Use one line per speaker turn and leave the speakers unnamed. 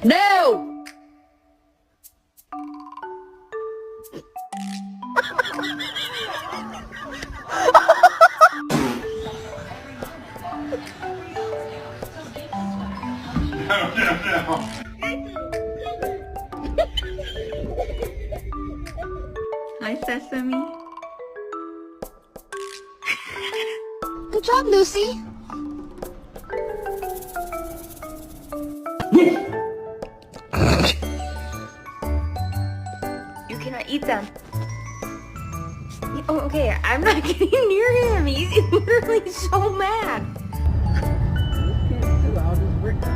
No!
No.
Hi, Sesame.
Good job, Lucy.
You cannot eat them. Oh, okay, I'm not getting near him. He's literally so mad.